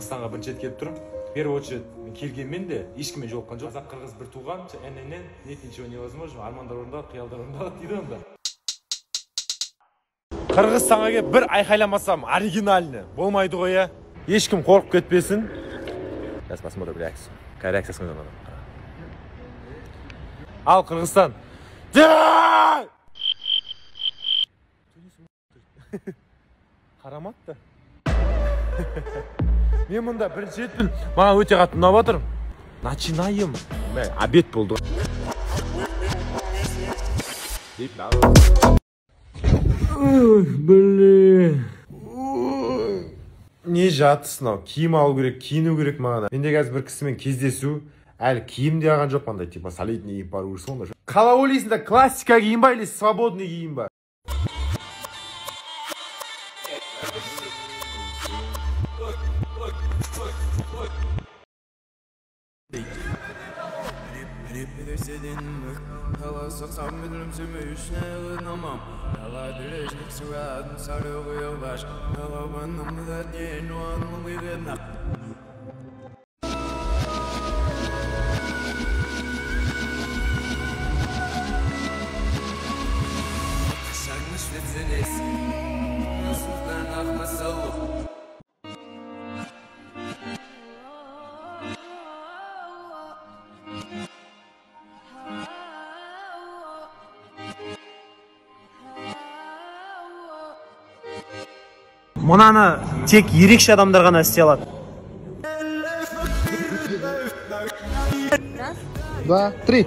Кыргызстанга биринчи рет келип турум. Первый очередь келгенмен де эчкиммен жолуккан жок. Казак кыргыз бир тууган, эненен нет ничего невозможно. Армандар орындалат, кыялдар орындалат дейт анда. Кыргызстанга келип бир айкайламасам оригинальный болмайды го я. Эчким коркуп кетпесин. Сейчас посмотрим реакцию. Какая реакция надо? Ал Кыргызстан. Карамат да. Мен мында биринчи ретпин. Мага өтө катты унап атыр. Начинаем. Обед болду. Блин. Не жатсың ау? Киім алу керек, киіну керек маған. Менде қазір бір кісімен кездесу, әлі киім де алған жоқ қандай, типа солидный киім бару керек сонда. Қалай ойлайсың да классика киім ба или свободный киім ба? Мынаны тек ерекше адамдар ғана істей алады. 2, 3.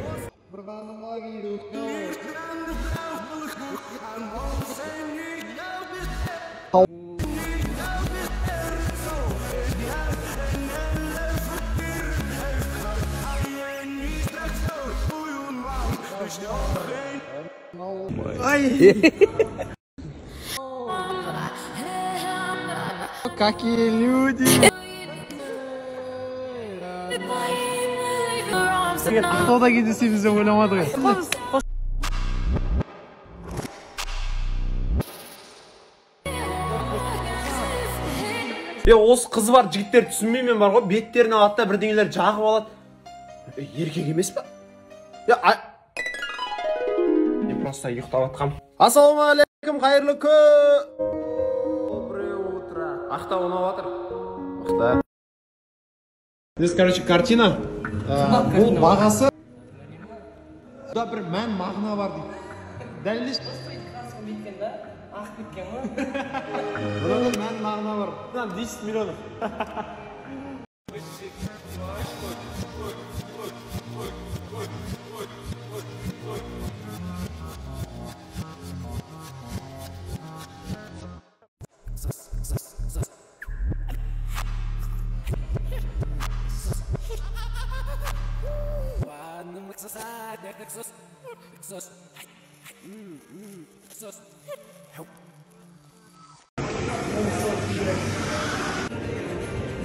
Какие люди! Кто такие действительно ойламады? Осы қызы бар жігіттер түсінбеймен бар ғой, беттеріне алады да бірдеңелер жағып алады. Еркек емес па? Мен просто ұйықтап атқам. Ассалаумағалейкум, қайырлы күн. Доброе утро. Ақтау ұнап атыр. Ақтау. Здесь, короче, картина. Бұл бағасы. Бұда бір мән мағына бар дейді. Дәлелдеш. Ақ кеткен ма? Бұда мән мағына бар. Бұдан 10 миллионов.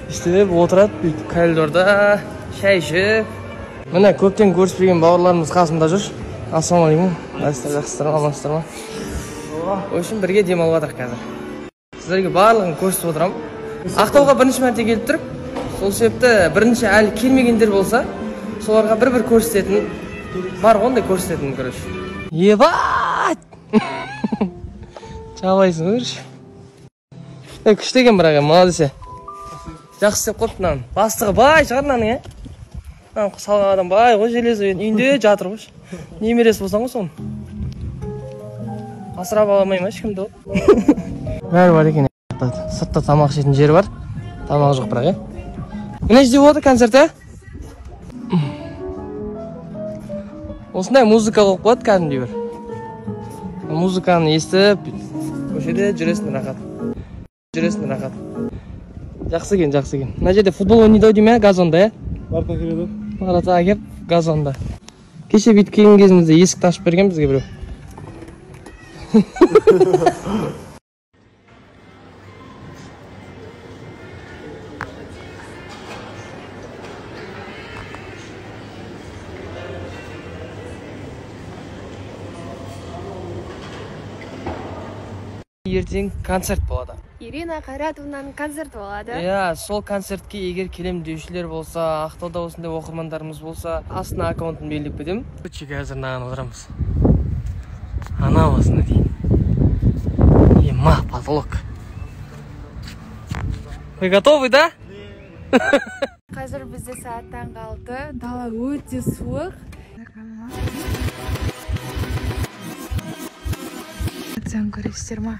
İşte отырады бүйтіп коридорда шай ішіп. Міне көптен көріспеген бауырларымыз қасымда жүр. Ассалаумағалейкум. Жақсылар ма, амансыздар ма? В общем, бірге демалып жатырмық қазір. Сіздерге барлығын көрсетіп отырамын. Ақтауға бірінші мәрте келіп тұрып, сол себепті бірінші әлі келмегендер болса, соларға бір көрсететін бар ондай көрсететін, короче. Ебать! Чабайсың, көрші. Күштеген бірақ, молодец. Жақсы істеп қойыпты мынаны. Бастығы бай шығар мынаның, салған адам бай ғой, железі үйінде жатыр ғой. Немересі болсаң ғой соны. Асырап аламай ма ешкімді ол? Бәрі бар екен. Сыртта тамақ ішетін жері бар. Тамақ жоқ бірақ, Міне ждеп отыр концерт, Осындай музыка қойып қояды кәдімгідей бір. Музыканы естіп, осы жерде жүресің рахат. Жақсы екен. Мына жерде футбол ойнайды ау деймін, газонда, Барта келеді. Барата келіп, газонда. Кеше бүйтіп келген кезімізде есікті ашып берген бізге біреу. ертең концерт болады. Ирина Қайратовнаның концерті болады. Иә, сол концертке егер келем деушілер болса, Ақтауда осындай оқырмандарымыз болса, астына аккаунтын белгілеп кетемін. Қазір мынаған отырамыз. Ана басына дейін. Ема, потолок. Вы готовы, да? Қазір бізде сағат таңғы 6, дала өте суық. Сен көресіздер ма?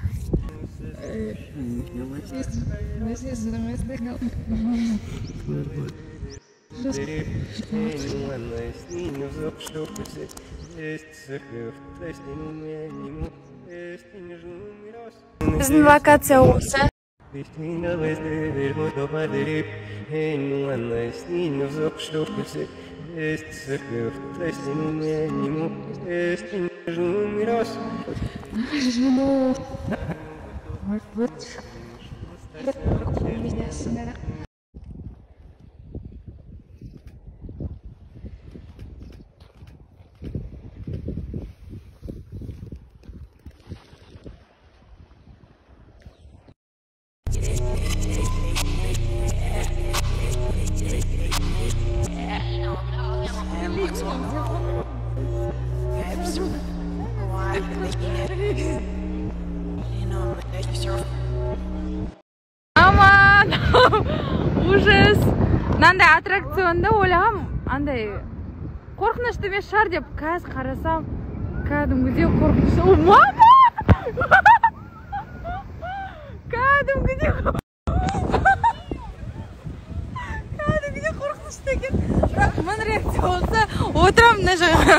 Біздің локация осы. Aman ужас. Мынандай аттракционда ойлағам, андай қорқынышты емес шығар деп, қазір қарасам, кәдімгідей қорқынышты. Мама! Кәдімгідей қорқынышты екен. Бірақ мен реакция болса, отырам мына жаға.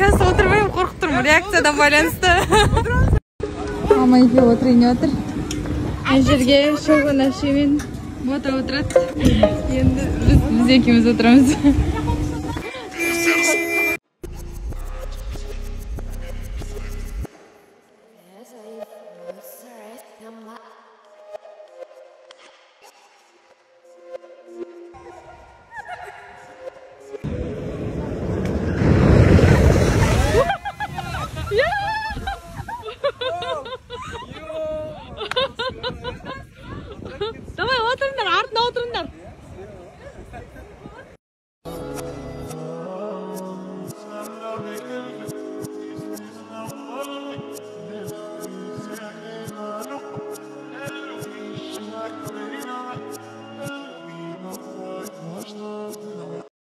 Қазір отырмайым, қорқып тұрмын, реакциядан байланысты. Мама екеуі отырайын отыр. Ана жерге шоғын әшемен бота отырады. Енді біз екеуміз отырамыз. Давай, отырыңдар, артына отырыңдар.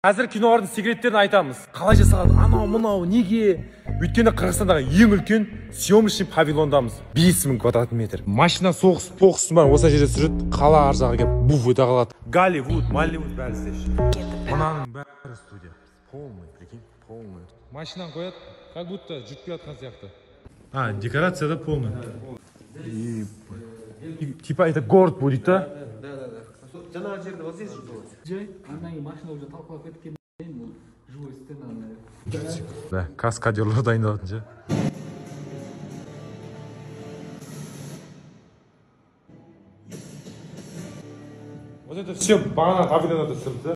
Қазір кинолардың секреттерін айтамыз. Қалай жасалады? Анау, мынау, неге? Өйткені Қырғызстандағы ең үлкен съемочный павильондамыз. 5000 квадрат метр. Машина соғыс-тоғысымен осы жерде жүреді. Қала ар жағы келіп буф өте қалады. Голливуд, Малливуд бәрі істеші. Мынаның бәрі студия. Полный, прикинь, полный. Машинаны қояды, как будто жүріп келатқан сияқты. Декорация да полный. Типа это город будет, да? Жаңағы жерде вот здесь было. Андан машина уже талқылап кеткен живой сцена. Да, каскадерлар дайындалатын ше. Вот это все бағана павильонда түсірді.